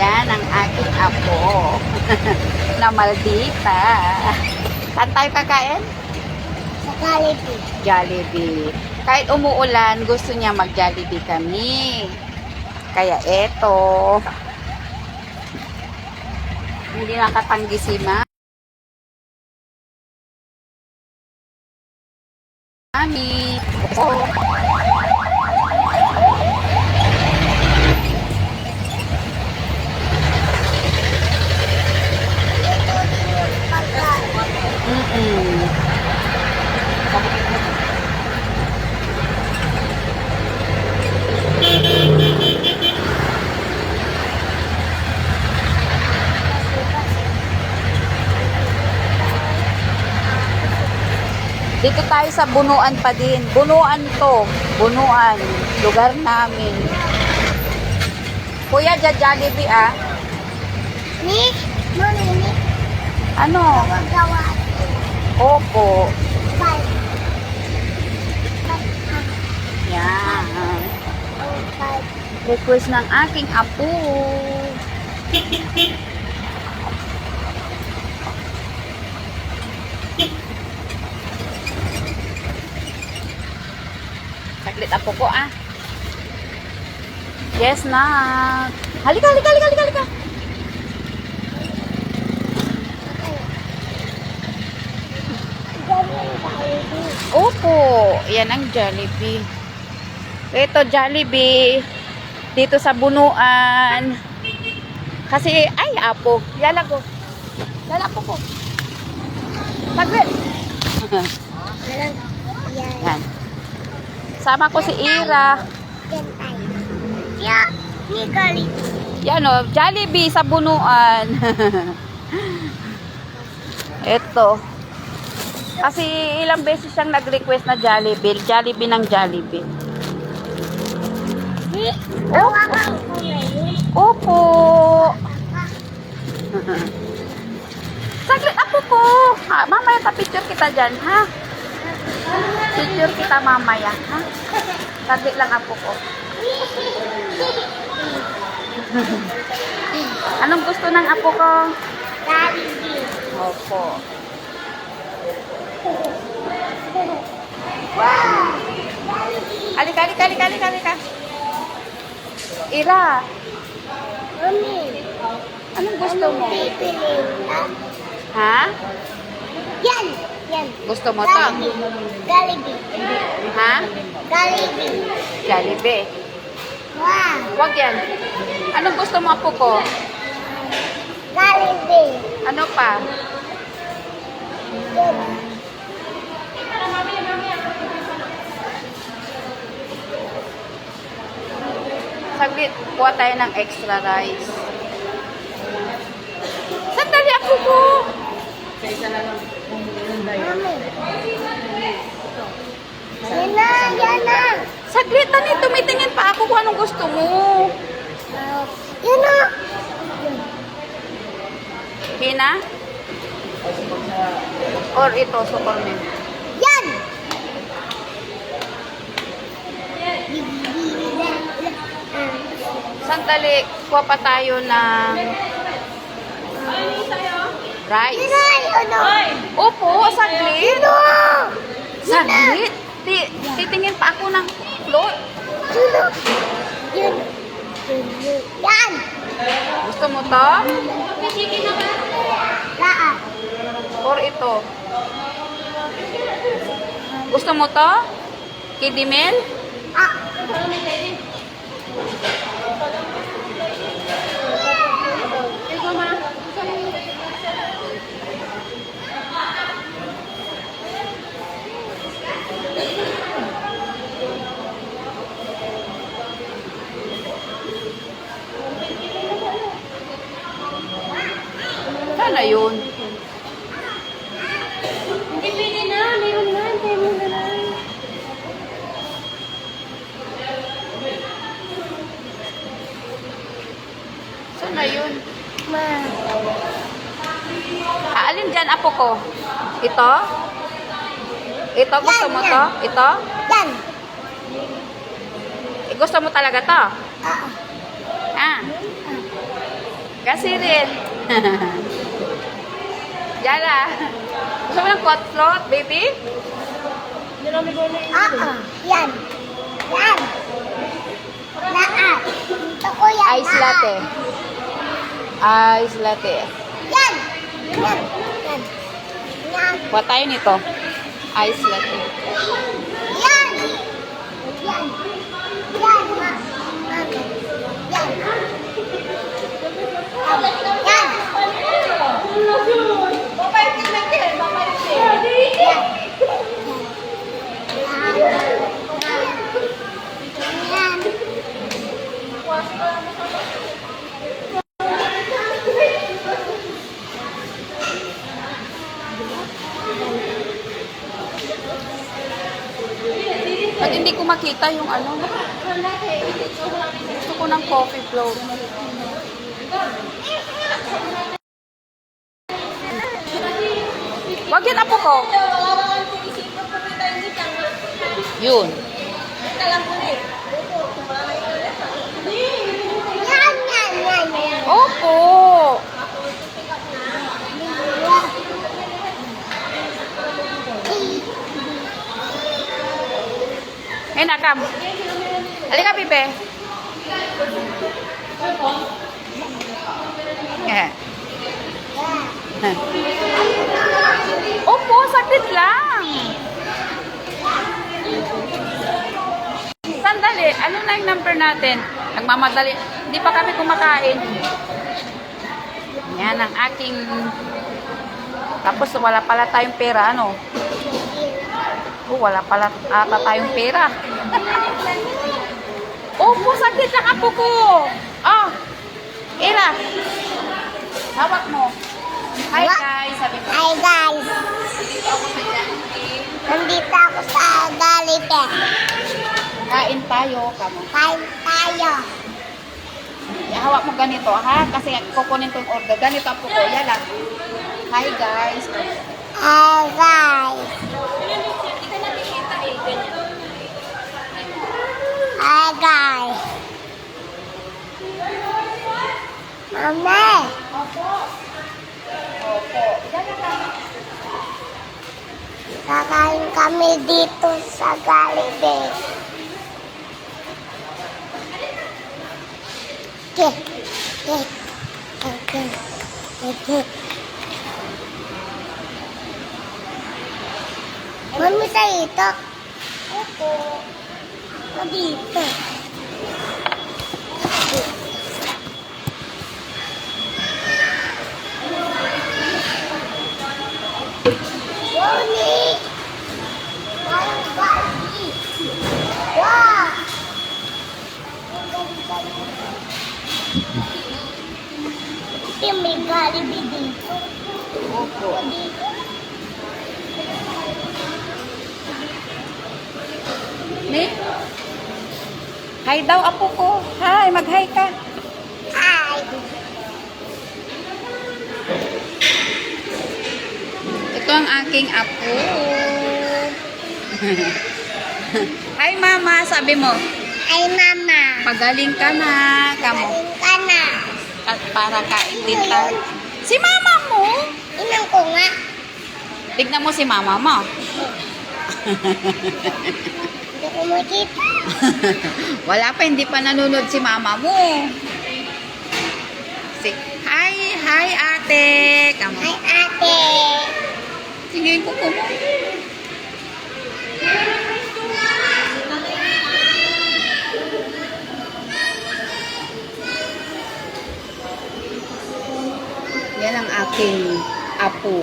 Yan ang aking apo. Na maldita. Saan tayo kakain? Sa Jollibee. Jollibee. Kahit umuulan, gusto niya mag-Jollibee kami. Kaya eto. Hindi nakatanggi si Mami. Oh. Dito tayo sa Bunuan pa din. Bunuan to. Bunuan. Lugar namin. Kuya, Jollibee ah. Ni? Mami, ni? Ano? Gawa. Opo. Bye. Yan. Bye. Request ng aking apo. Saglit apo ko ah. Yes na. Halika, halika, halika, halika, halika. Opo, yan ang Jollibee. Ito Jollibee. Dito sa Bunuan. Kasi, ay, apo. Lalago. Lalapo ko. Saglit. Yan. Yan. Sama ko si Ira. Yan tayo. Yeah. Ni Jollibee. Yan o, Jollibee sa Bunuan. Ito. Kasi ilang beses siyang nag-request na Jollibee. Jollibee ng Jollibee. Ni? Hawakan ko na yun. Opo. Saglit apo ko. Ha, mamaya pa-picture kita dyan, ha? Picture kita mamaya, ha? Saglit lang apo ko. Anong gusto ng apo ko? Jollibee. Opo. Wow! Alika, alika, alika, alika, alika. Ira, Mami, anong gusto mo? pipiliin ka? Ha? Yan! Yan. Gusto mo to? Jollibee. Ha? Jollibee. Jollibee. Wow! Wag yan. Anong gusto mo apo ko? Jollibee. Ano pa? Yan. Saglit, kuha tayo ng extra rice. Sandali apo ko. Mami. Yan na, yan na. Saglit, tani, tumitingin pa ako kung anong gusto mo. Yan na. Hina? Or ito, superman. Yan! Sandali, kuha pa tayo ng rice. Yan na, ano? Opo, saglit. Yan na. Saglit. Titingin pa ako ng float. Yan. Yan. Gusto mo to? Laan. Or ito? Gusto mo to? Kiddie meal? Ah. Sana yun. Hindi pwede na. Meron na. Meron na lang. Sana yun. Ma. Alin dyan, apo ko? Ito? Ito, gusto mo to? Ito? Yan. Gusto mo talaga to? Ah. Ah. Kasi rin. Yala. Gusto mo ng coleslaw, baby? Yan. Yan. Lahat. Ito ko yan. Ice latte. Ice latte. Yan. Yan. Yan. Yan. Kuha tayo nito. Ice latte. Yan. Yan. Yan. Yan. Yan. Yan. Ba't hindi ko makita yung ano? Gusto ko ng coffee float. Wag yan apo ko. Yun. Yan. Yan. Yan. Opo. Eh, nakam. Halika, Pipe. Eh. Opo, sakit lang. Sandali, ano na yung number natin? Nagmamadali. Hindi pa kami kumakain. Yan ang aking... Tapos wala pala tayong pera, ano? Wala pala ata tayong pera. Opo, sakit lang ako ko. Ah, Ira. Hawak mo. Hi guys, sabi ko. Hi guys. Dito ako sa Jollibee. Nandito ako sa Jollibee. Kain tayo, kamo. Kain tayo. Hawak mo ganito, ha? Kasi kukunin ko yung order. Ganito po ko. Yan lang. Hi guys. Hi guys. Hi guys. Mama. Opo. Opo. Kakain kami dito sa Jollibee. Okay. Okay. Okay. Okay. Mami tayo ito. Opo. Dito. Yoni! Wow! Ito may Jollibee dito. Opo. Dito. Ni? Hi daw, apo ko. Hi, mag-hi ka. Hi! Ito ang aking apo. Hi, mama. Sabi mo, Hi, Mama. pagaling ka na. Kamo. Galing ka na. At para kain din tayo. Si mama mo. Inang ko nga. Tignan mo si mama mo. Hindi ko makita. Wala pa, hindi pa nanonood si mama mo. Hi, hi ate. Kamo. Hi, ate. Sige ko mo. Yan ang aking apo.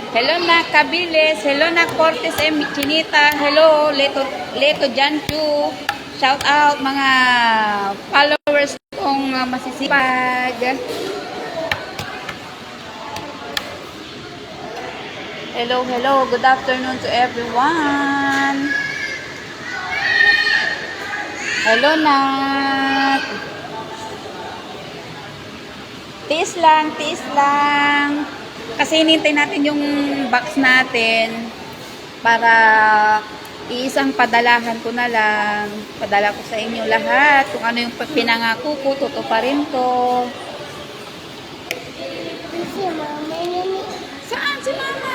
Hello na Kabiles, hello na Cortes M. Chinita, hello Leto Janchu. Shout out mga followers kong masisipag. Hello, hello. Good afternoon to everyone. Hello, Nat. Tiis lang, tiis lang. Kasi hinintay natin yung box natin para Iisang padalahan ko na lang. Padala ko sa inyo lahat. Kung ano yung pinangako ko, tutuparin ko. Kasi mama yun. Saan si mama?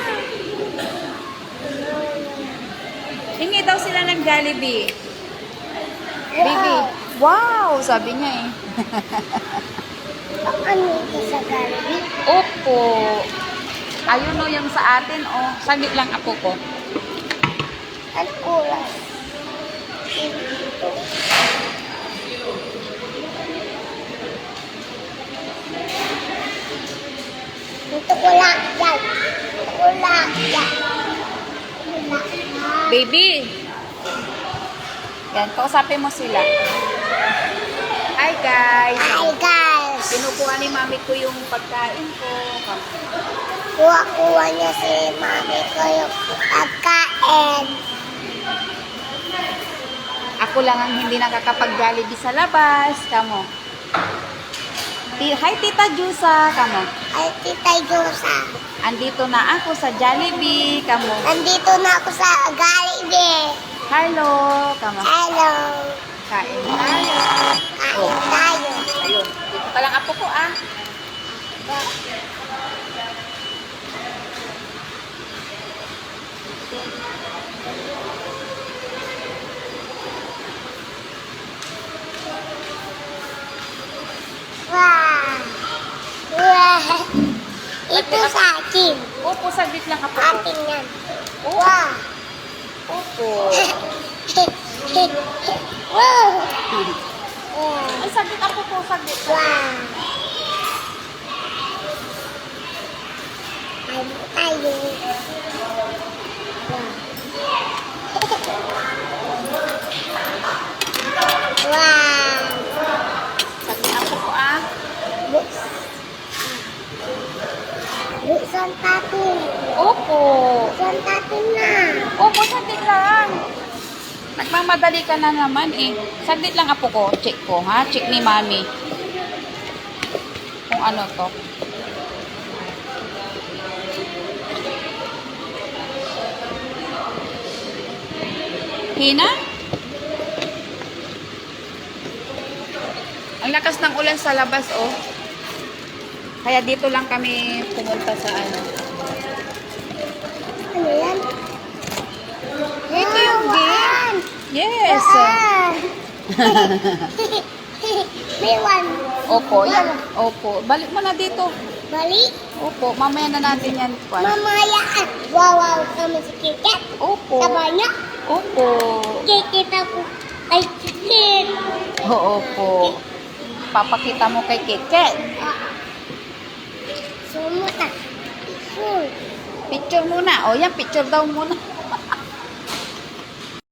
Hingi daw sila ng Jollibee. Baby. Wow! Sabi niya eh. Ano ito sa Jollibee? Opo. Ayun o yung sa atin o. Saglit lang ako ko. Ang kulay. Ito. Ito ko lang yan. Ito ko lang yan. Baby. Yan, kausapin mo sila. Hi guys. Hi guys. Kinukuha ni mami ko yung pagkain ko. Kuha-kuha niya si mami ko yung pagkain. Ako lang ang hindi nakakapag-Jollibee sa labas. Kamo. Hi Tita Jusa. Kamo. Ay, Tita Josa. Andito na ako sa Jollibee. Kamo. Nandito na ako sa Jollibee. Hello. Kamo. Hello. Kain tayo. Kain tayo. Ayun. Dito pa lang ako ko ah. Wow. Wow. Ito sa akin. Opo, saglit lang ako ko. Akin yan. Wow. Opo. Wow. Ay, saglit ako po. Saglit. Wow. Kain tayo. Wow. Saglit ako po ah. Buksan natin. Opo. Buksan natin na. Opo, saglit lang. Nagmamadali ka na naman eh. Saglit lang apo ko. Check ko ha. Check ni mami. Kung ano to. Hina? Ang lakas ng ulan sa labas oh. Kaya dito lang kami pumunta sa ano. Ano yan? Ito yung game. Yes. Saan? May one. Opo, yan. Opo. Balik mo na dito. Bali. Opo, mamaya na natin yan. Kwan. Mamaya at wawaw kami sa kiket. Opo. Sabanya. Opo. Kikita ko ay kiket. Opo. Papakita mo kay Kiket. Sumuta. Picture muna. O yan, picture daw muna.